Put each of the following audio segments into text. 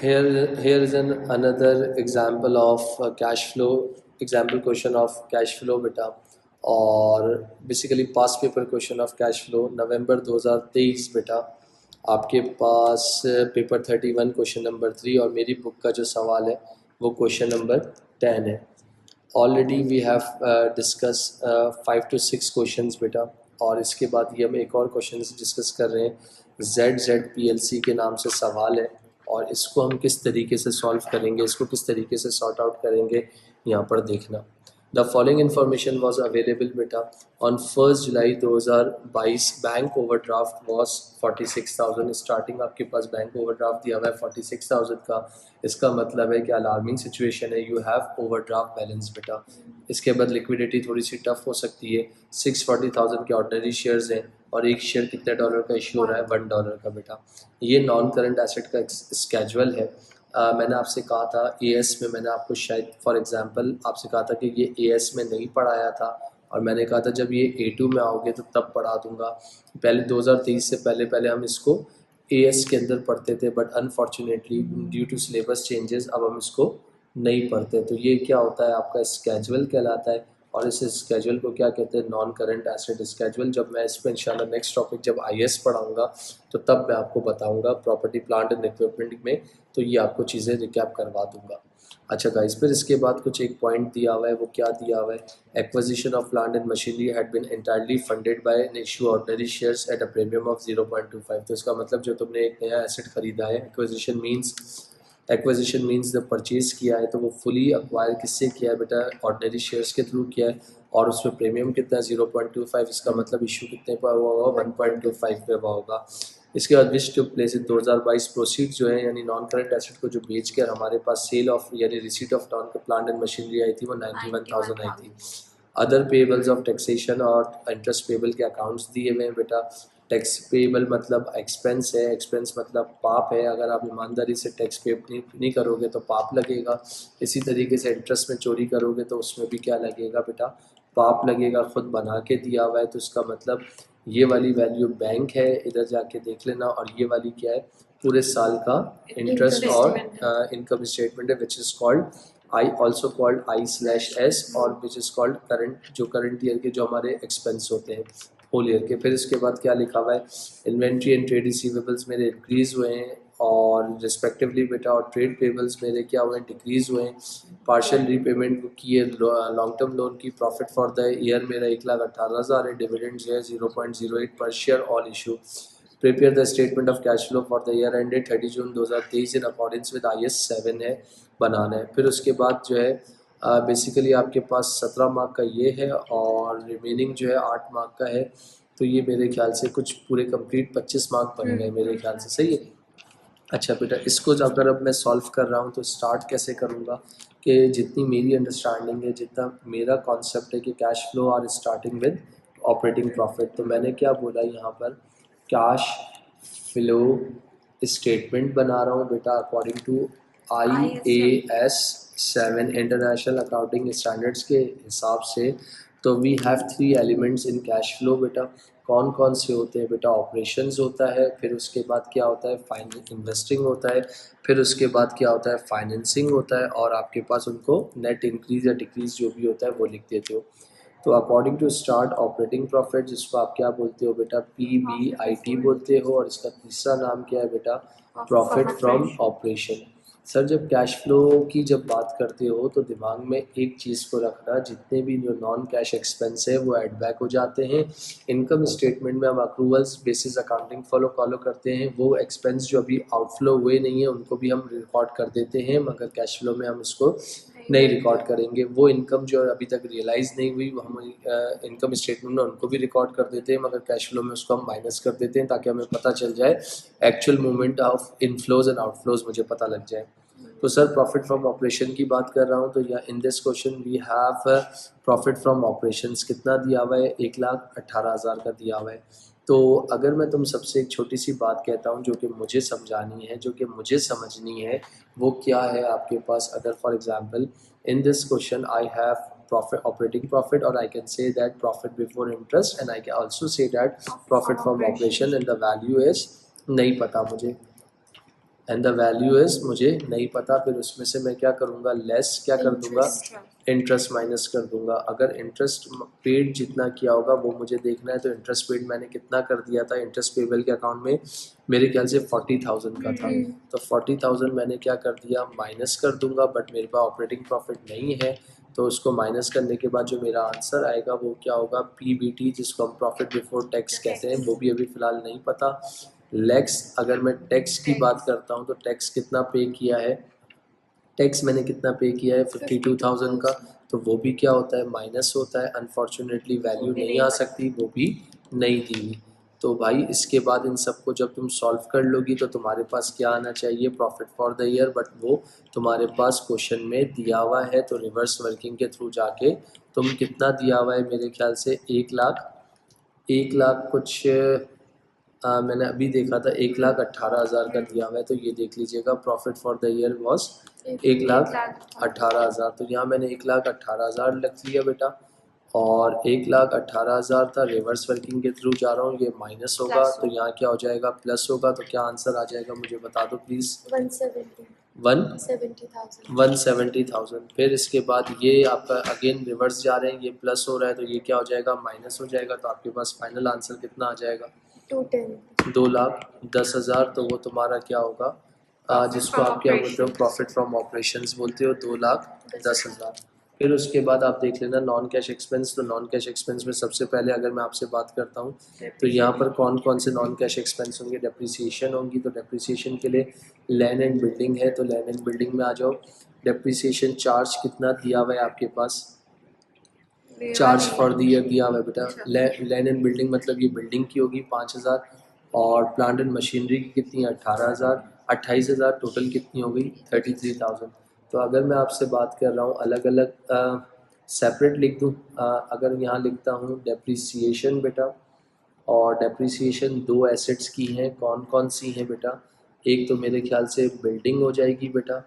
Here is an another example of cash flow, example question of cash flow बेटा, और basically past paper question of cash flow November 2023 बेटा। आपके पास paper 31 question number 3 और मेरी book का जो सवाल है वो क्वेश्चन नंबर 10 है। Already we have discuss 5 to 6 questions बेटा, और इसके बाद ये हम एक और क्वेश्चन डिस्कस कर रहे हैं। ZZPLC के नाम से सवाल है और इसको हम किस तरीके से सॉल्व करेंगे, इसको किस तरीके से सॉर्ट आउट करेंगे यहाँ पर देखना। The following information was available बेटा on 1 July 2022। Bank overdraft was 46,000। Starting आपके पास बैंक ओवरड्राफ्ट दिया हुआ है 46,000 का। इसका मतलब है कि अलार्मिंग सिचुएशन है, यू हैव ओवरड्राफ्ट बैलेंस बेटा। इसके बाद लिक्विडिटी थोड़ी सी टफ हो सकती है। 640,000 के ऑर्डिनरी शेयर्स हैं और एक शेयर कितने डॉलर का इशू हो रहा है, $1 का बेटा। ये नॉन करंट एसेट का स्केजुअल है। मैंने आपसे कहा था एएस में, मैंने आपको शायद फॉर एग्जांपल आपसे कहा था कि ये एएस में नहीं पढ़ाया था, और मैंने कहा था जब ये A2 में आओगे तो तब पढ़ा दूंगा। पहले 2023 से पहले हम इसको एएस के अंदर पढ़ते थे, but unfortunately due to syllabus changes अब हम इसको नहीं पढ़ते। तो ये क्या होता है, आपका स्केजुअल कहलाता है, और इस स्केजुअल को क्या कहते हैं, नॉन करंट एसेट स्केजुअल। जब मैं इस पर इंशाल्लाह नेक्स्ट टॉपिक जब आईएएस पढ़ाऊंगा तो तब मैं आपको बताऊंगा प्रॉपर्टी प्लांट एंड इक्विपमेंट में, तो ये आपको चीज़ें रिकैप करवा दूंगा। अच्छा गाइस, फिर इसके बाद कुछ एक पॉइंट दिया हुआ है, वो क्या दिया हुआ है, acquisition of plant and machinery had been entirely funded by an issue ordinary shares at a premium of 0.25। तो इसका मतलब जो तुमने एक नया एसेट खरीदा है, एक्विजिशन मीन्स जब परचेज किया है तो वो फुली अक्वायर किससे किया है बेटा, ऑर्डिनरी शेयर्स के थ्रू किया है, और उसमें प्रीमियम कितना है 0.25। इसका मतलब इशू कितने पर हुआ होगा, 1.25 पे हुआ होगा। इसके बाद विच टुक प्लेस इन 2022 प्रोसीड जो है, यानी नॉन करंट एसेट को जो बेच कर हमारे पास सेल ऑफ यानी receipt of non plant and machinery आई थी वो 91,000 आई थी। अदर पेबल्स ऑफ टैक्सेशन और इंटरेस्ट पेबल के अकाउंट्स दिए हुए हैं बेटा। टैक्स पेबल मतलब एक्सपेंस है, एक्सपेंस मतलब पाप है, अगर आप ईमानदारी से टैक्स पे नहीं करोगे तो पाप लगेगा। इसी तरीके से इंटरेस्ट में चोरी करोगे तो उसमें भी क्या लगेगा बेटा, पाप लगेगा। खुद बना के दिया हुआ है तो इसका मतलब ये वाली वैल्यू बैंक है, इधर जाके देख लेना, और ये वाली क्या है, पूरे साल का इंटरेस्ट और इनकम स्टेटमेंट है, which is called I also called I/S, और विच इज़ कॉल्ड करंट, जो करंट ईयर के जो हमारे एक्सपेंस होते हैं होल ईयर के। फिर इसके बाद क्या लिखा हुआ है, इन्वेंट्री एंड ट्रेड रिसीवेबल्स मेरे इंक्रीज हुए हैं और रिस्पेक्टिवली बेटा, और ट्रेड पेबल्स मेरे क्या हुए हैं, डिक्रीज हुए हैं। पार्शियल रीपेमेंट की है लॉन्ग टर्म लोन की। प्रॉफिट फॉर द ईयर मेरा 1,18,000 है। डिविडेंड जो है 0.08 पर share all issue. Prepare the statement of cash flow for the year ended 30 June 2023 in accordance with IAS 7 है, बनाना है। फिर उसके बाद जो है बेसिकली आपके पास 17 मार्क का ये है और रिमेनिंग जो है 8 मार्क का है। तो ये मेरे ख्याल से कुछ पूरे कंप्लीट 25 मार्क बन गए मेरे ख्याल से, सही है। अच्छा बेटा, इसको अगर अब मैं सॉल्व कर रहा हूँ तो स्टार्ट कैसे करूँगा, कि जितनी मेरी अंडरस्टैंडिंग है, जितना मेरा कॉन्सेप्ट है कि cash flow are starting with operating profit, तो मैंने क्या बोला यहाँ पर, कैश फ्लो स्टेटमेंट बना रहा हूँ बेटा according to IAS 7 international accounting standards के हिसाब से। तो we have 3 elements in cash flow बेटा। कौन कौन से होते हैं बेटा, ऑपरेशंस होता है, फिर उसके बाद क्या होता है, इन्वेस्टिंग होता है, फिर उसके बाद क्या होता है, फाइनेंसिंग होता है, और आपके पास उनको नेट इंक्रीज या डिक्रीज जो भी होता है वो लिख देते हो। तो according to start operating profit, जिसको आप क्या बोलते हो बेटा, PBIT बोलते हो, और इसका तीसरा नाम क्या है बेटा, प्रॉफिट फ्रॉम ऑपरेशन। सर जब कैश फ्लो की जब बात करते हो तो दिमाग में एक चीज़ को रखना, जितने भी जो नॉन कैश एक्सपेंस है वो ऐड बैक हो जाते हैं। इनकम स्टेटमेंट में हम अक्रूवल्स बेसिस अकाउंटिंग फॉलो करते हैं। वो एक्सपेंस जो अभी आउटफ्लो हुए नहीं है उनको भी हम रिकॉर्ड कर देते हैं, मगर कैश फ्लो में हम उसको नहीं रिकॉर्ड करेंगे। वो इनकम जो अभी तक रियलाइज़ नहीं हुई वो हम इनकम स्टेटमेंट में उनको भी रिकॉर्ड कर देते हैं, मगर कैश फ्लो में उसको हम माइनस कर देते हैं, ताकि हमें पता चल जाए actual movement of inflows and outflows मुझे पता लग जाए। तो सर प्रॉफिट फ्रॉम ऑपरेशन की बात कर रहा हूँ, तो या in this question we have profit from operations कितना दिया हुआ है, 1,18,000 का दिया हुआ है। तो अगर मैं तुम सबसे एक छोटी सी बात कहता हूँ जो कि मुझे समझानी है, जो कि मुझे समझनी है, वो क्या है आपके पास, अगर for example in this question I have profit operating profit, or I can say that profit before interest, and I can also say that profit from operation, and the value is नहीं पता मुझे। And the value is मुझे नहीं पता, फिर उसमें से मैं क्या करूँगा, लेस क्या कर दूंगा, इंटरेस्ट माइनस कर दूंगा। अगर इंटरेस्ट पेड जितना किया होगा वो मुझे देखना है, तो इंटरेस्ट पेड मैंने कितना कर दिया था इंटरेस्ट पेबल के अकाउंट में, मेरे ख्याल से 40,000 का था। तो 40,000 मैंने क्या कर दिया, माइनस कर दूंगा, बट मेरे पास ऑपरेटिंग प्रॉफिट नहीं है, तो उसको माइनस करने के बाद जो मेरा आंसर आएगा वो क्या होगा, पीबीटी, जिसको हम प्रॉफिट बिफोर टैक्स कहते हैं, वो भी अभी फ़िलहाल नहीं पता। लेक्स, अगर मैं टैक्स की बात करता हूँ तो टैक्स कितना पे किया है, टैक्स मैंने कितना पे किया है 52,000 का, तो वो भी क्या होता है, माइनस होता है। अनफॉर्चुनेटली वैल्यू नहीं आ सकती, वो भी नहीं दी हुई। तो भाई इसके बाद इन सबको जब तुम सॉल्व कर लोगी तो तुम्हारे पास क्या आना चाहिए, profit for the year, but वो तुम्हारे पास क्वेश्चन में दिया हुआ है। तो रिवर्स वर्किंग के थ्रू जाके तुम कितना दिया हुआ है, मेरे ख्याल से 1 लाख कुछ, मैंने अभी देखा था 1,18,000 का दिया हुआ है। तो ये देख लीजिएगा, profit for the year was 1,18,000। तो यहाँ मैंने 1,18,000 लिख लिया बेटा, और 1,18,000 था, रिवर्स वर्किंग के थ्रू जा रहा हूँ, ये माइनस होगा, तो यहाँ क्या हो जाएगा, प्लस होगा। तो क्या आंसर आ जाएगा मुझे बता दो प्लीज़। 170,000। फिर इसके बाद ये आपका अगेन रिवर्स जा रहे हैं, ये प्लस हो रहा है, तो ये क्या हो जाएगा, माइनस हो जाएगा। तो आपके पास फाइनल आंसर कितना आ जाएगा, 2,10,000। तो वो तुम्हारा क्या होगा, जिसको आप क्या बोलते हो, प्रॉफिट फ्रॉम ऑपरेशंस बोलते हो, 2,10,000। फिर उसके बाद आप देख लेना नॉन कैश एक्सपेंस। तो नॉन कैश एक्सपेंस में सबसे पहले अगर मैं आपसे बात करता हूँ तो यहाँ पर कौन कौन से नॉन कैश एक्सपेंस होंगे, डेप्रिसिएशन होंगी। तो डेप्रिसिएशन के लिए लैंड एंड बिल्डिंग है, तो लैंड एंड बिल्डिंग में आ जाओ। डेप्रिसिएशन चार्ज कितना दिया हुआ है आपके पास, चार्ज फॉर द ईयर दिया हुआ है बेटा। लैंड एंड बिल्डिंग मतलब ये बिल्डिंग की होगी 5,000, और प्लांट एंड मशीनरी की कितनी है, 18,000, 28,000, टोटल कितनी हो गई, 33,000। तो अगर मैं आपसे बात कर रहा हूँ अलग अलग सेपरेट लिख दूँ, अगर यहाँ लिखता हूँ डेप्रिसिएशन बेटा, और डेप्रिसिएशन दो एसेट्स की हैं, कौन कौन सी हैं बेटा, एक तो मेरे ख्याल से बिल्डिंग हो जाएगी बेटा,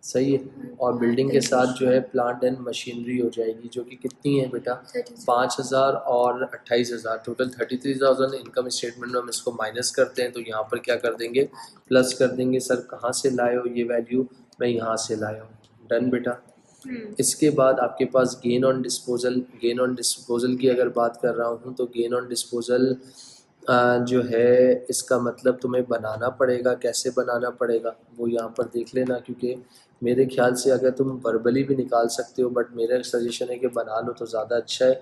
सही है, और बिल्डिंग के साथ जो है प्लांट एंड मशीनरी हो जाएगी, जो कि कितनी है बेटा, 5,000 और 28,000, टोटल 33,000। इनकम स्टेटमेंट में हम इसको माइनस करते हैं, तो यहाँ पर क्या कर देंगे, प्लस कर देंगे। सर कहाँ से लाए हो ये वैल्यू, मैं यहाँ से लाया हूँ, डन बेटा। इसके बाद आपके पास gain on disposal, gain on disposal की अगर बात कर रहा हूँ तो गेन ऑन डिस्पोजल जो है इसका मतलब तुम्हें बनाना पड़ेगा, कैसे बनाना पड़ेगा वो यहाँ पर देख लेना, क्योंकि मेरे ख्याल से अगर तुम वर्बली भी निकाल सकते हो, बट मेरा सजेशन है कि बना लो तो ज़्यादा अच्छा है।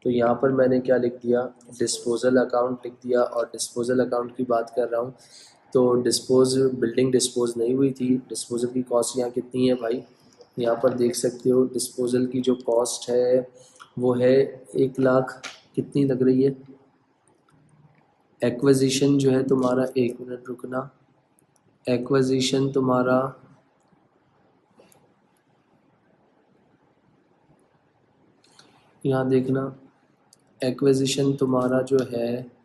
तो यहाँ पर मैंने क्या लिख दिया, डिस्पोजल अकाउंट लिख दिया, और डिस्पोजल अकाउंट की बात कर रहा हूँ तो डिस्पोज, बिल्डिंग डिस्पोज नहीं हुई थी, डिस्पोजल की कॉस्ट यहाँ कितनी है भाई, यहाँ पर देख सकते हो डिस्पोजल की जो कॉस्ट है वो है 1,00,000, कितनी लग रही है। एक्विजिशन जो है तुम्हारा, 1 मिनट रुकना, एक्विजिशन तुम्हारा यहाँ देखना, एक्विजिशन तुम्हारा जो है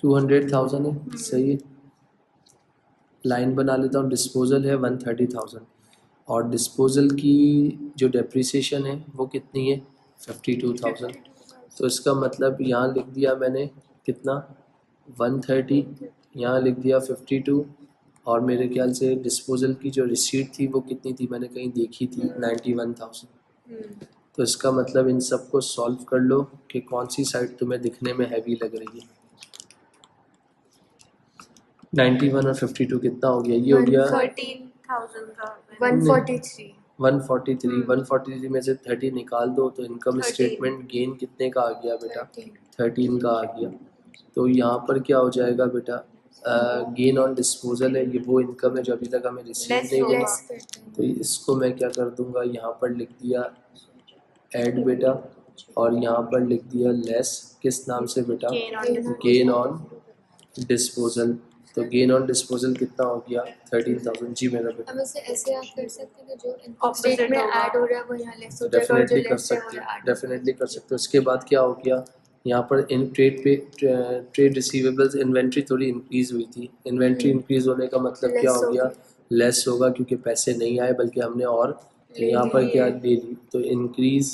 200,000 है, सही है। लाइन बना लेता हूँ, डिस्पोजल है 130,000, और डिस्पोजल की जो डेप्रिसिएशन है वो कितनी है, 52,000। तो इसका मतलब यहाँ लिख दिया मैंने कितना, 130, यहाँ लिख दिया 52, और मेरे ख्याल से डिस्पोजल की जो रिसीट थी वो कितनी थी, मैंने कहीं देखी थी 91,000। तो इसका मतलब इन सबको सॉल्व कर लो कि कौन सी साइड तुम्हें दिखने में हैवी लग रही है। 91 और 52 कितना हो गया, ये हो गया 143 में से 30 निकाल दो तो इनकम स्टेटमेंट गेन कितने का आ गया बेटा, 13 का आ गया। तो यहाँ पर क्या हो जाएगा बेटा, गेन ऑन डिस्पोजल है, ये वो इनकम है जो अभी तक हमें रिसीव नहीं हुआ, तो इसको मैं क्या कर दूंगा, यहाँ पर लिख दिया ऐड बेटा, और यहाँ पर लिख दिया लेस, किस नाम से बेटा, गेन ऑन डिस्पोजल। तो गेन ऑन डिस्पोजल कितना हो गया, 13,000। जी मेरा बेटा, हम इसे ऐसे याद कर सकते हैं कि जो इनकम स्टेट में ऐड हो रहा है वो यहाँ लेस हो जाएगा, और जो डेफिनेटली कर लेस है वो सकते हो, ऐड डेफिनेटली कर सकते हो। उसके बाद क्या हो गया, यहाँ पर इन ट्रेड रिसीवेबल्स इन्वेंट्री थोड़ी इंक्रीज हुई थी, इन्वेंट्री इंक्रीज होने का मतलब क्या हो गया, लेस होगा, क्योंकि पैसे नहीं आए बल्कि हमने और यहाँ पर क्या ले ली, तो इंक्रीज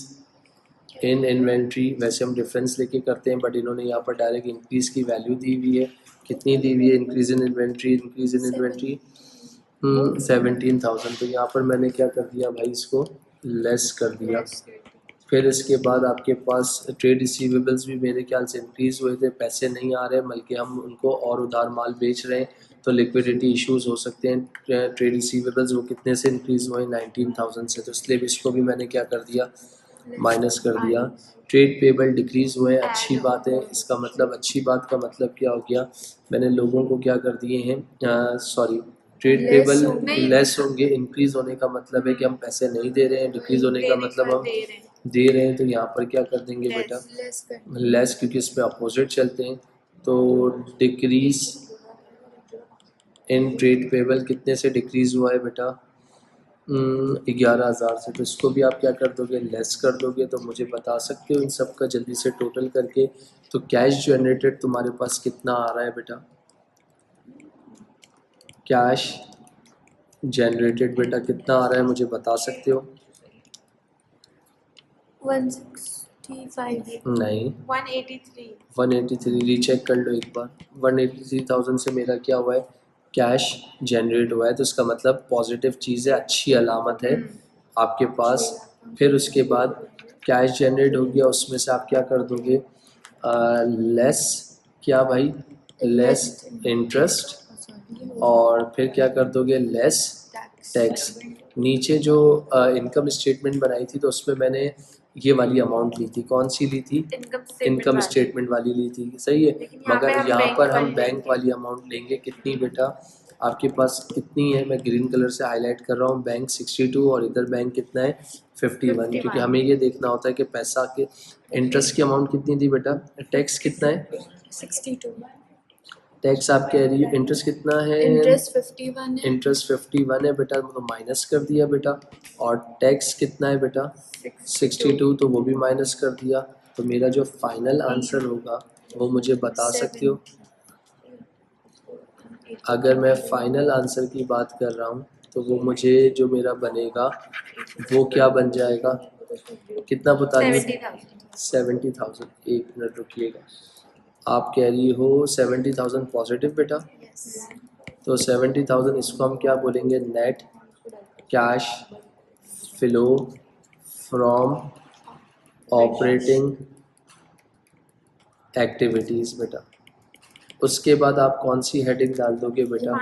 इन इन्वेंट्री, वैसे हम डिफरेंस लेके करते हैं बट इन्होंने यहाँ पर डायरेक्ट इंक्रीज़ की वैल्यू दी हुई है। कितनी दी हुई है इंक्रीज़ इन इन्वेंट्री? 17,000। तो यहाँ पर मैंने क्या कर दिया भाई, इसको लेस कर दिया। फिर इसके बाद आपके पास ट्रेड रिसीवेबल्स भी मेरे ख्याल से इंक्रीज़ हुए थे, पैसे नहीं आ रहे बल्कि हम उनको और उधार माल बेच रहे हैं, तो लिक्विडिटी इश्यूज हो सकते हैं। ट्रेड रिसीवेबल्स वो कितने से इंक्रीज़ हुए? 19,000 से, तो इसलिए इसको भी मैंने क्या कर दिया, माइनस कर दिया। ट्रेड पेबल डिक्रीज़ हुए, अच्छी बात है। इसका मतलब, अच्छी बात का मतलब क्या हो गया, मैंने लोगों को क्या कर दिए हैं, सॉरी, ट्रेड पेबल लेस होंगे। इंक्रीज़ होने का मतलब है कि हम पैसे नहीं दे रहे हैं, डिक्रीज़ होने का मतलब हम दे रहे हैं। तो यहाँ पर क्या कर देंगे बेटा, लेस, क्योंकि इसमें अपोजिट चलते हैं। तो डिक्रीज इन ट्रेड पेबल कितने से डिक्रीज़ हुआ है बेटा? 11,000 से। तो इसको भी आप क्या कर दोगे, लेस कर दोगे। तो मुझे बता सकते हो इन सब का जल्दी से टोटल करके, तो कैश जनरेटेड तुम्हारे पास कितना आ रहा है बेटा? कैश जनरेटेड बेटा कितना आ रहा है, मुझे बता सकते हो? 165 नहीं, 183 183। रीचेक कर लो एक बार। 183,000 से मेरा क्या हुआ है, कैश जनरेट हुआ है। तो इसका मतलब पॉजिटिव चीज़ है, अच्छी अलामत है आपके पास। फिर उसके बाद कैश जनरेट हो गया, उसमें से आप क्या कर दोगे, लेस क्या भाई, लेस इंटरेस्ट, और फिर क्या कर दोगे, लेस टैक्स। नीचे जो इनकम स्टेटमेंट बनाई थी तो उसमें मैंने ये वाली अमाउंट ली थी, कौन सी ली थी, इनकम स्टेटमेंट वाली ली थी, सही है। मगर यहाँ पर हम बैंक वाली अमाउंट लेंगे। कितनी बेटा, आपके पास कितनी है, मैं ग्रीन कलर से हाईलाइट कर रहा हूँ, बैंक 62 और इधर बैंक कितना है, 51। क्योंकि हमें ये देखना होता है कि पैसा के इंटरेस्ट की अमाउंट कितनी थी बेटा, टैक्स कितना है, 62 टैक्स आप कह रही है, इंटरेस्ट कितना है, इंटरेस्ट 51 है, इंटरेस्ट 51 है बेटा, तो माइनस कर दिया बेटा। और टैक्स कितना है बेटा, 62, तो वो भी माइनस कर दिया। तो मेरा जो फाइनल आंसर होगा वो मुझे बता सकते हो? अगर मैं फाइनल आंसर की बात कर रहा हूँ तो वो मुझे जो मेरा बनेगा वो क्या बन जाएगा, कितना बता रही हो? 70,000। एक मिनट रुकिएगा, आप कह रही हो 70,000 पॉजिटिव बेटा? तो 70,000 इसको हम क्या बोलेंगे, net cash flow from operating activities बेटा। उसके बाद आप कौन सी हेडिंग डाल दोगे बेटा,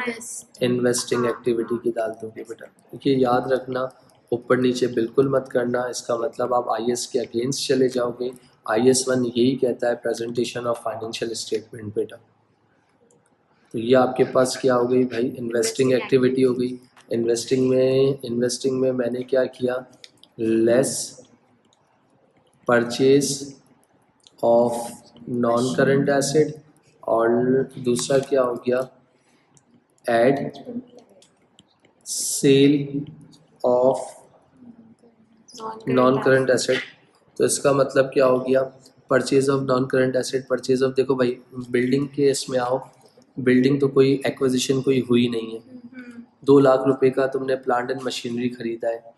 इन्वेस्टिंग एक्टिविटी की डाल दोगे बेटा। देखिए याद रखना, ऊपर नीचे बिल्कुल मत करना, इसका मतलब आप आईएएस के अगेंस्ट चले जाओगे। आईएएस 1 यही कहता है, प्रेजेंटेशन ऑफ फाइनेंशियल स्टेटमेंट बेटा। तो ये आपके पास क्या हो गई भाई, इन्वेस्टिंग एक्टिविटी हो गई। इन्वेस्टिंग में मैंने क्या किया, less purchase of non current asset, और दूसरा क्या हो गया, add sale of non current asset. तो इसका मतलब क्या हो गया, purchase of non current asset, purchase of, देखो भाई बिल्डिंग के इसमें आओ, बिल्डिंग तो कोई एक्विजिशन कोई हुई नहीं है। 2 लाख रुपए का तुमने प्लांट एंड मशीनरी खरीदा है,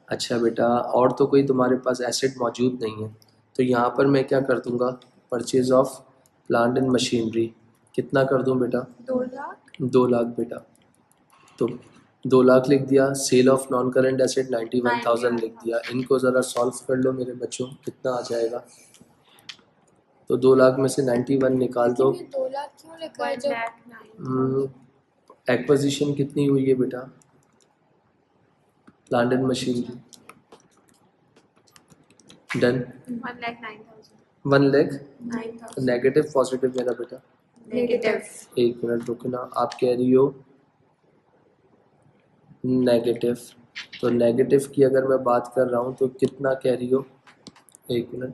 अच्छा बेटा, और तो कोई तुम्हारे पास एसेट मौजूद नहीं है। तो यहाँ पर मैं क्या कर दूंगा, purchase of plant and machinery कितना कर दूं बेटा, 2 लाख 2 लाख बेटा। तो 2 लाख लिख दिया। Sale of non current asset 91,000 लिख दिया। इनको ज़रा सॉल्व कर लो मेरे बच्चों, कितना आ जाएगा। तो 2 लाख में से 91 निकाल दो। 2 लाख क्यों लिखा है जब एक्विजिशन कितनी हुई है बेटा, plant and machinery, done, 1 lakh negative positive मेरा बेटा, नेगेटिव एक मिनट रुकना, आप कह रही हो नेगेटिव, तो नेगेटिव की अगर मैं बात कर रहा हूँ तो कितना कह रही हो, एक मिनट,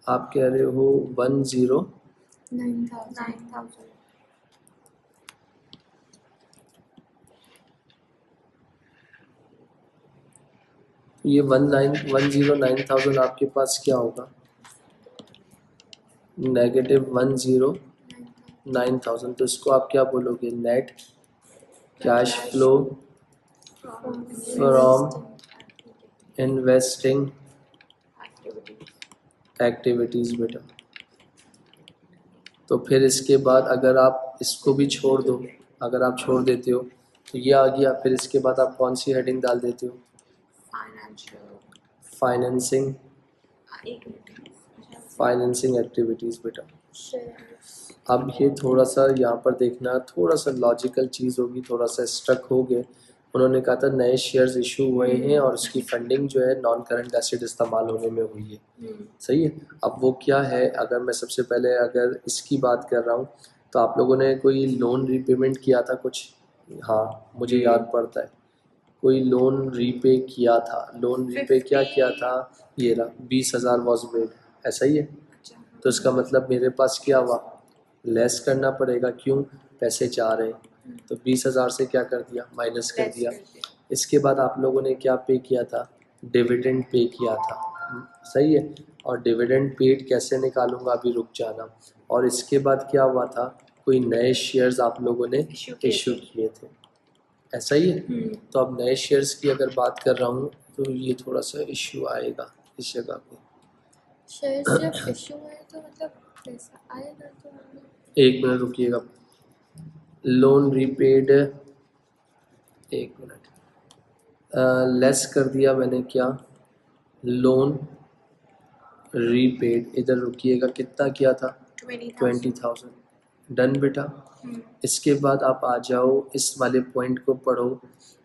आप कह रहे हो 9,000 ये 109,000 आपके पास क्या होगा, नेगेटिव 109,000। तो इसको आप क्या बोलोगे, net cash flow from investing activities. Activities बेटा। तो फिर इसके बाद अगर आप इसको भी छोड़ दो, अगर आप छोड़ देते हो तो ये आ गया। फिर इसके बाद आप कौन सी हेडिंग डाल देते हो? फाइनेंशियल। फाइनेंसिंग, एक मिनट। फाइनेंसिंग एक्टिविटीज़ बेटा। शेयर्स। अब ये थोड़ा सा यहाँ पर देखना, थोड़ा सा लॉजिकल चीज़ होगी, थोड़ा सा स्ट्रक हो गए। उन्होंने कहा था नए शेयर्स इशू हुए हैं और उसकी फंडिंग जो है नॉन करंट एसेट इस्तेमाल होने में हुई है। सही है। अब वो क्या है, अगर मैं सबसे पहले अगर इसकी बात कर रहा हूँ तो आप लोगों ने कोई लोन रीपेमेंट किया था कुछ? हाँ, मुझे याद पड़ता है कोई लोन रीपे किया था। लोन रीपे क्या किया था? ये रहा 20,000 वॉज मेड, ऐसा ही है। तो इसका मतलब मेरे पास क्या हुआ, लेस करना पड़ेगा। क्यों? पैसे चाह रहे हैं तो 20,000 से क्या कर दिया, माइनस कर दिया। इसके बाद आप लोगों ने क्या पे किया था? डिविडेंड पे किया था। सही है। और डिविडेंड पेड कैसे निकालूंगा, अभी रुक जाना। और इसके बाद क्या हुआ था, कोई नए शेयर्स आप लोगों ने इशू किए थे, ऐसा ही है। तो अब नए शेयर्स की अगर बात कर रहा हूँ तो ये थोड़ा सा इशू आएगा इस जगह पे। शेयर्स जब इशू हुए तो मतलब पैसा आएगा तो हमें। एक मिनट रुकिएगा। लोन रीपेड, एक मिनट, लेस कर दिया मैंने क्या, लोन रीपेड, इधर रुकिएगा, कितना किया था? 20,000। डन बेटा। इसके बाद आप आ जाओ, इस वाले पॉइंट को पढ़ो।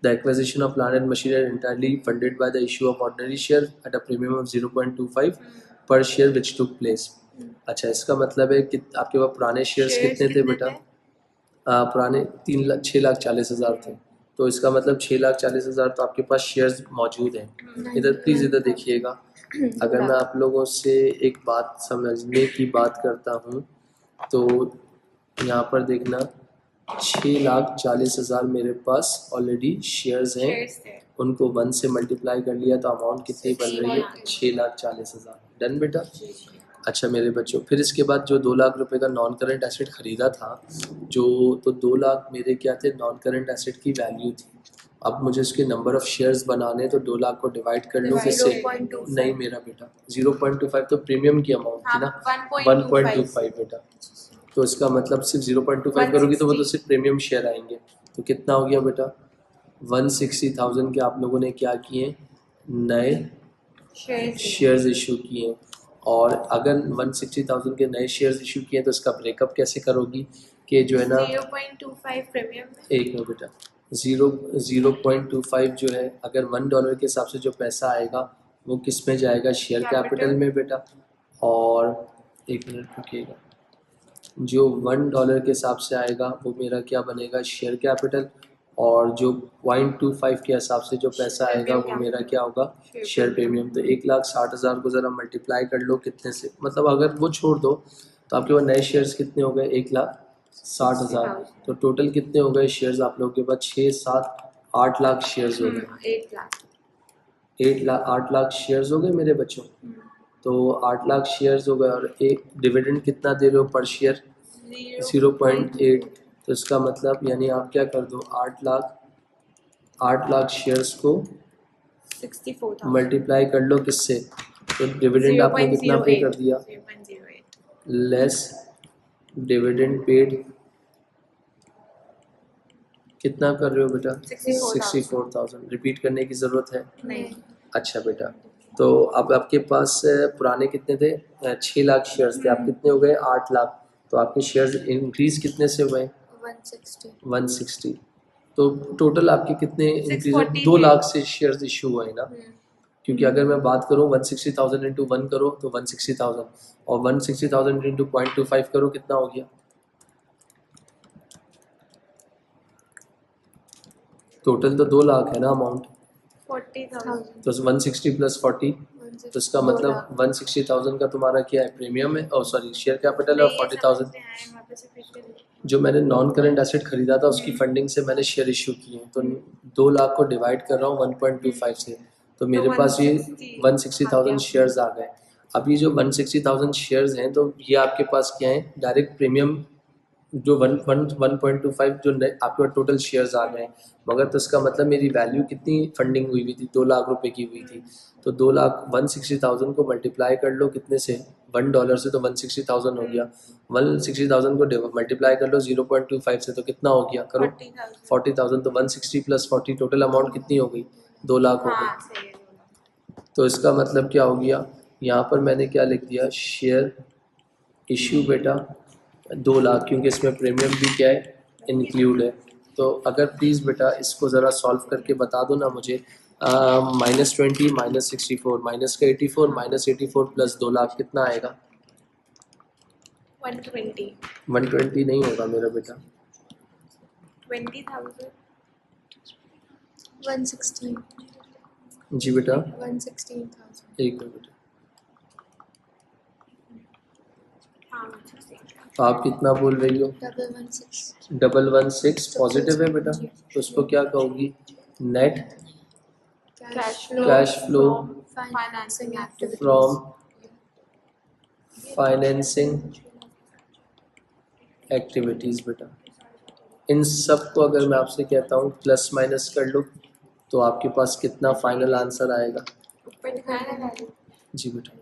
The acquisition of land and machinery entirely funded by the issue of ordinary share eight a premium of 0.25 पर शेयर विच टुक प्लेस। अच्छा, इसका मतलब है कि आपके पास पुराने शेयर्स कितने थे बेटा? पुराने 6,40,000 थे। तो इसका मतलब 6,40,000 तो आपके पास शेयर्स मौजूद हैं। इधर प्लीज़ इधर देखिएगा। अगर मैं आप लोगों से एक बात समझने की बात करता हूँ तो यहाँ पर देखना, 6,40,000 मेरे पास ऑलरेडी शेयर्स हैं। उनको 1 से मल्टीप्लाई कर लिया तो अमाउंट कितनी बन रही है? 6,40,000। डन बेटा। अच्छा मेरे बच्चों, फिर इसके बाद जो 2 लाख रुपए का नॉन करंट एसेट ख़रीदा था, जो तो 2 लाख मेरे क्या थे, नॉन करंट एसेट की वैल्यू थी। अब मुझे उसके नंबर ऑफ़ शेयर्स बनाने, तो 2 लाख को डिवाइड कर लूँ किससे? 0.25। नहीं मेरा बेटा, 0.25 तो प्रीमियम की अमाउंट थी ना, 1.25 बेटा। तो इसका मतलब सिर्फ 0.25 करोगी तो वो तो सिर्फ प्रीमियम शेयर आएंगे। तो कितना हो गया बेटा? 160,000 के आप लोगों ने क्या किए, नए शेयर्स इशू किए। और अगर 160,000 के नए शेयर्स इशू किए तो इसका ब्रेकअप कैसे करोगी कि जो है ना, 0.25 प्रीमियम। एक मिनट बेटा, 0.25 जो है, अगर $1 के हिसाब से जो पैसा आएगा वो किस में जाएगा? शेयर कैपिटल में बेटा। और एक मिनट रुकिएगा, जो $1 के हिसाब से आएगा वो मेरा क्या बनेगा? Share capital. और जो 0.25 के हिसाब से जो पैसा आएगा वो मेरा क्या होगा? Share premium. तो 1,60,000 को ज़रा मल्टीप्लाई कर लो कितने से, मतलब अगर वो छोड़ दो तो आपके पास नए शेयर्स कितने हो गए? 1,60,000। तो टोटल कितने हो गए शेयर्स आप लोगों के पास? 6, 7, 8 लाख शेयर्स हो गए। 8 लाख शेयर्स हो गए मेरे बच्चों। तो 8 लाख शेयर्स हो गए और एक डिविडेंड कितना दे रहे हो पर शेयर? 0.8। तो इसका मतलब यानी आप क्या कर दो, 8 लाख शेयर्स को 64,000 मल्टीप्लाई कर लो किससे? तो डिविडेंड आपने कितना पे कर दिया? 0.08 लेस डिविडेंड पेड कितना कर रहे हो बेटा? 64,000। रिपीट करने की ज़रूरत है? नहीं। अच्छा बेटा, तो अब आपके पास पुराने कितने थे? 6 लाख शेयर्स थे, आप कितने हो गए? 8 लाख। तो आपके शेयर्स इंक्रीज कितने से हुए? 160। तो टोटल आपके कितने इंक्रीज? 2 लाख से शेयर्स इशू हुए हैं ना। क्योंकि अगर मैं बात करूँ 160,000 इंटू 1 करो तो 160,000, और 160,000 इंटू 0.25 करो कितना हो गया? टोटल तो 2 लाख है ना अमाउंट। 40,000। तो 160 प्लस 40, तो इसका मतलब 160,000 का तुम्हारा क्या है? प्रीमियम है, और सॉरी शेयर कैपिटल है। और 40,000 जो मैंने नॉन करंट एसेट खरीदा था उसकी फंडिंग से मैंने शेयर इशू किए हैं। तो 2 लाख को डिवाइड कर रहा हूँ 1.25 से, तो मेरे पास ये 160,000 शेयर्स आ गए। अब ये जो 160,000 शेयर्स हैं तो ये आपके पास क्या है? डायरेक्ट प्रीमियम जो 1.25 जो आपके पास टोटल शेयर्स आ गए, मगर तो इसका मतलब मेरी वैल्यू कितनी फंडिंग हुई हुई थी, 2 लाख रुपए की हुई थी। तो 160,000 को मल्टीप्लाई कर लो कितने से, $1 से, तो 160,000 हो गया। 160,000 को मल्टीप्लाई कर लो 0.25 से, तो कितना हो गया, करो 40,000। तो 160 प्लस 40 टोटल अमाउंट कितनी हो गई, 2 लाख हो गई। हाँ सही है। तो इसका मतलब क्या हो गया, यहाँ पर मैंने क्या लिख दिया, शेयर इश्यू बेटा 2 लाख, क्योंकि इसमें प्रीमियम भी क्या है, इंक्लूड है। तो अगर प्लीज़ बेटा इसको ज़रा सॉल्व करके बता दो ना मुझे। -20 -64 -84 -84 प्लस 2 लाख कितना आएगा, 120 120 नहीं होगा मेरा बेटा, 20,000 116 जी बेटा 116,000 एक मिनट बेटा, हाँ 116 आप कितना बोल रही हो, 116 116 पॉजिटिव है बेटा, तो उसको क्या कहोगी, net cash flow financing activities from financing activities बेटा। इन सब को अगर मैं आपसे कहता हूँ प्लस माइनस कर लो, तो आपके पास कितना फाइनल आंसर आएगा, ऊपर दिखाया ना वैल्यू जी बेटा,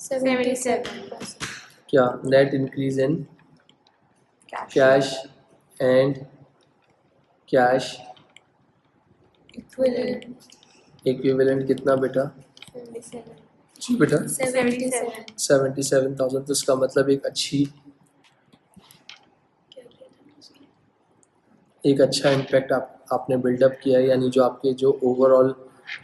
77%. क्या, net increase in cash and cash equivalent कितना बेटा, 77. जी बेटा 77. 77,000। तो इसका मतलब एक अच्छा इम्पैक्ट आपने बिल्डअप किया है, यानी जो आपके जो ओवरऑल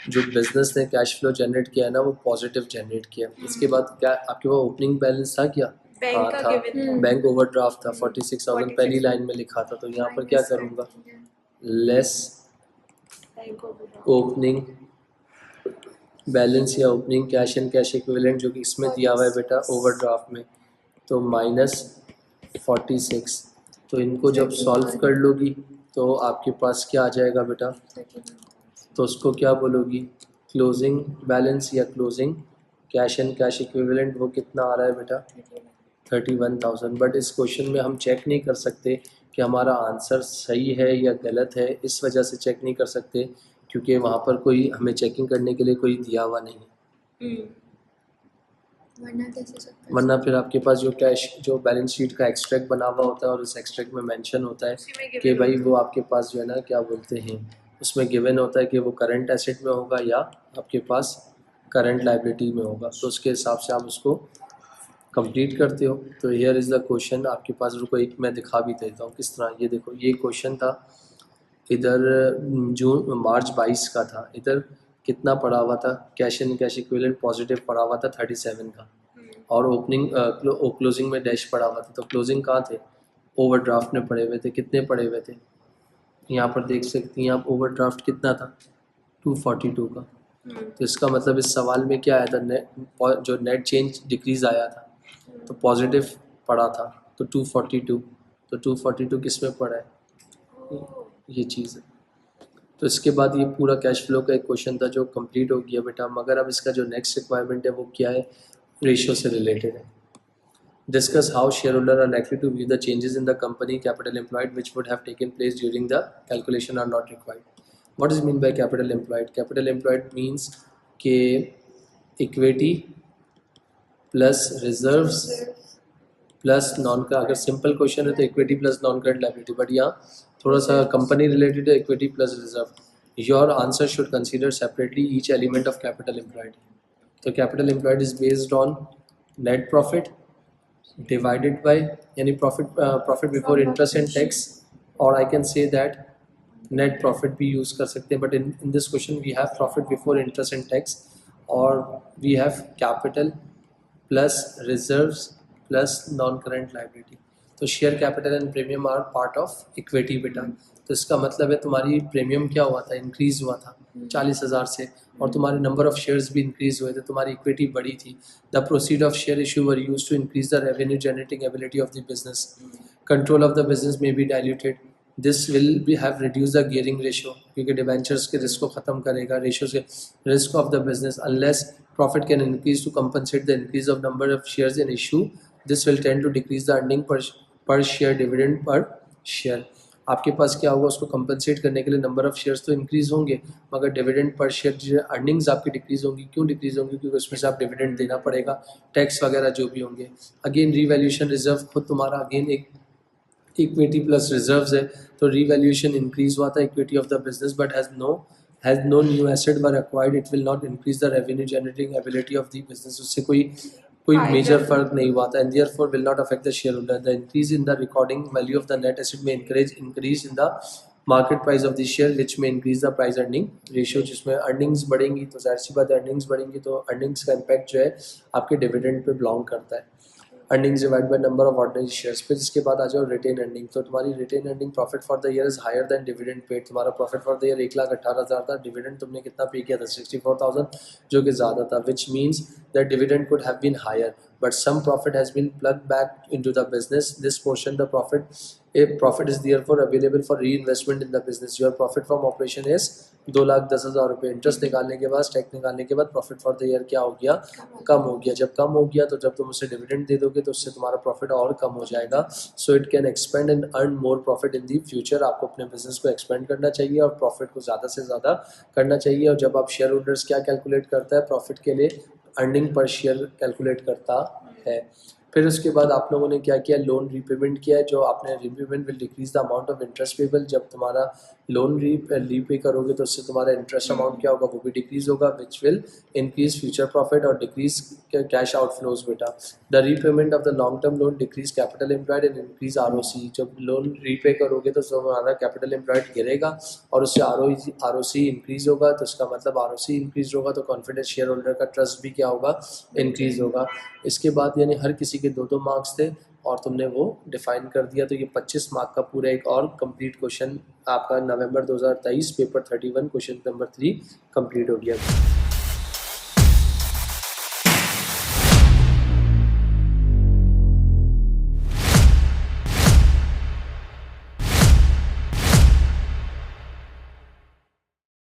जो बिजनेस ने कैश फ्लो जनरेट किया है ना, वो पॉजिटिव जनरेट किया। इसके बाद क्या आपके पास ओपनिंग बैलेंस था क्या, बैंक हाँ का था, गिवन बैंक ओवरड्राफ्ट था 46,000 पहली लाइन में लिखा था। तो यहाँ पर क्या करूँगा, less bank overdraft opening balance या opening cash and cash equivalent जो कि इसमें दिया हुआ है बेटा ओवरड्राफ्ट में, तो -46। तो इनको जब सॉल्व कर लोगी तो आपके पास क्या आ जाएगा बेटा, 31. तो उसको क्या बोलोगी, क्लोजिंग बैलेंस या closing cash and cash equivalent, वो कितना आ रहा है बेटा, 31,000। बट इस क्वेश्चन में हम चेक नहीं कर सकते कि हमारा आंसर सही है या गलत है, इस वजह से चेक नहीं कर सकते क्योंकि वहाँ पर कोई हमें चेकिंग करने के लिए कोई दिया हुआ नहीं है। वरना कैसे सकते वरना फिर आपके पास जो कैश जो बैलेंस शीट का एक्सट्रैक्ट बना हुआ होता है और उस एक्सट्रैक्ट में मेंशन होता है उसी में कि given भाई वो आपके पास जो है ना क्या बोलते हैं, उसमें गिवन होता है कि वो करंट एसेट में होगा या आपके पास करंट लाइबिलिटी में होगा, तो उसके हिसाब से आप उसको कंप्लीट करते हो। तो हियर इज़ द क्वेश्चन आपके पास, रुको एक मैं दिखा भी देता हूँ किस तरह। ये देखो ये क्वेश्चन था, इधर जून मार्च 22 का था, इधर कितना पड़ा हुआ था, cash and cash equivalent positive पड़ा हुआ था 37 का, और ओपनिंग क्लोजिंग में डैश पड़ा हुआ था। तो क्लोजिंग कहाँ थे, ओवरड्राफ्ट में पड़े हुए थे। कितने पड़े हुए थे, यहाँ पर देख सकती हैं आप, ओवरड्राफ्ट कितना था, 242 का। तो इसका मतलब इस सवाल में क्या आया था, जो नेट चेंज डिक्रीज आया था तो पॉजिटिव पड़ा था, तो 242। तो 242 किस में पड़ा है, ये चीज़ है। तो इसके बाद ये पूरा कैश फ्लो का एक क्वेश्चन था जो कंप्लीट हो गया बेटा। मगर अब इसका जो नेक्स्ट रिक्वायरमेंट है वो क्या है, रेशियो से रिलेटेड है। Discuss how shareholders are likely to view the changes in the company capital employed which would have taken place during the calculation are not required. What is mean by capital employed? Capital employed means के equity plus reserves plus non का, अगर simple question है तो equity plus non current liability, but यहाँ थोड़ा सा company related है, equity plus reserve. Your answer should consider separately each element of capital employed. तो capital employed is based on net profit divided by any profit before interest and tax, or I can say that net profit भी use कर सकते हैं, but in this question we have profit before interest and tax, or we have capital plus reserves plus non current liability। तो share capital and premium are part of equity बेटा। तो इसका मतलब है तुम्हारी प्रीमियम क्या हुआ था, इंक्रीज हुआ था 40,000 से, और तुम्हारे नंबर ऑफ शेयर्स भी इंक्रीज हुए थे, तुम्हारी इक्विटी बढ़ी थी। The proceed of share issue were used to increase the revenue generating ability of the business. Control of the business may be diluted, this will be have reduce the gearing ratio, क्योंकि debentures के risk को ख़त्म करेगा, ratio से risk of the business. Unless profit can increase to compensate the increase of number of shares in issue, this will tend to decrease the earning per share, dividend per share. आपके पास क्या होगा, उसको compensate करने के लिए number of shares तो increase होंगे, मगर डिविडेंड पर शेयर अर्निंग्स आपकी डिक्रीज होंगी। क्यों डिक्रीज होंगी? क्योंकि उसमें से आप डिविडेंड देना पड़ेगा, टैक्स वगैरह जो भी होंगे। अगेन रीवैल्यूएशन रिजर्व खुद तुम्हारा अगेन एक इक्विटी प्लस रिजर्व्स है, तो रीवैल्यूएशन इंक्रीज हुआ था equity of the business, but has no new asset were acquired, it will not increase the revenue generating ability of the business. उससे कोई major फर्क नहीं हुआ था, and therefore will not affect the shareholder. The increase in the recording value of the net asset may increase in the market price of the share which may increase the price earning ratio. जिसमें earnings बढ़ेंगी तो जाहिर सी बात है, earnings बढ़ेंगी तो earnings का impact जो है आपके डिविडेंड पे बिलोंग करता है। Earnings divide by number of ordinary shares. फिर इसके बाद आ जाओ रिटेन अर्निंग। तो तुम्हारी retain earning profit for the year is higher than dividend paid. तुम्हारा प्रॉफिट फॉर द ईयर 1,18,000 था, डिविडेंड तुमने कितना पे किया था 64,000, जो कि ज़्यादा था, which means that dividend could have been higher, but some profit has been plugged back into the business. This portion the profit is therefore available for reinvestment in the business. Your profit from operation is 2,10,000 रुपये। Interest निकालने के बाद, tax निकालने के बाद profit for the year क्या हो गया? कम हो गया। जब कम हो गया तो जब तुम उसे डिविडेंड दे दोगे तो उससे तुम्हारा प्रॉफिट और कम हो जाएगा। So it can expand and earn more profit in the future. आपको अपने बिजनेस को एक्सपेंड करना चाहिए और प्रॉफिट को ज़्यादा से ज़्यादा करना चाहिए। और जब आप शेयर होल्डर्स क्या कैलकुलेट करता है प्रॉफिट के लिए? अर्निंग पर शेयर कैलकुलेट करता है। फिर उसके बाद आप लोगों ने क्या किया? लोन रीपेमेंट किया है। जो आपने repayment will decrease the amount of interest payable. जब तुम्हारा लोन रीपे करोगे तो उससे तुम्हारा इंटरेस्ट अमाउंट क्या होगा? वो भी डिक्रीज होगा, which will increase future profit और डिक्रीज कैश आउटफ्लोज। बेटा the repayment of the long term loan decrease capital employed and increase ROC. जब लोन रीपे करोगे तो तुम्हारा कैपिटल एम्प्लॉयड गिरेगा और उससे आरओसी इंक्रीज होगा। तो इसका मतलब आरओसी इंक्रीज होगा तो कॉन्फिडेंस शेयर होल्डर का ट्रस्ट भी क्या होगा? इंक्रीज होगा। इसके बाद यानी हर किसी के 2-2 मार्क्स थे और तुमने वो डिफाइन कर दिया। तो ये 25 मार्क का पूरा एक और कंप्लीट क्वेश्चन आपका नवंबर 2023 पेपर 31 क्वेश्चन नंबर 3 कंप्लीट हो गया।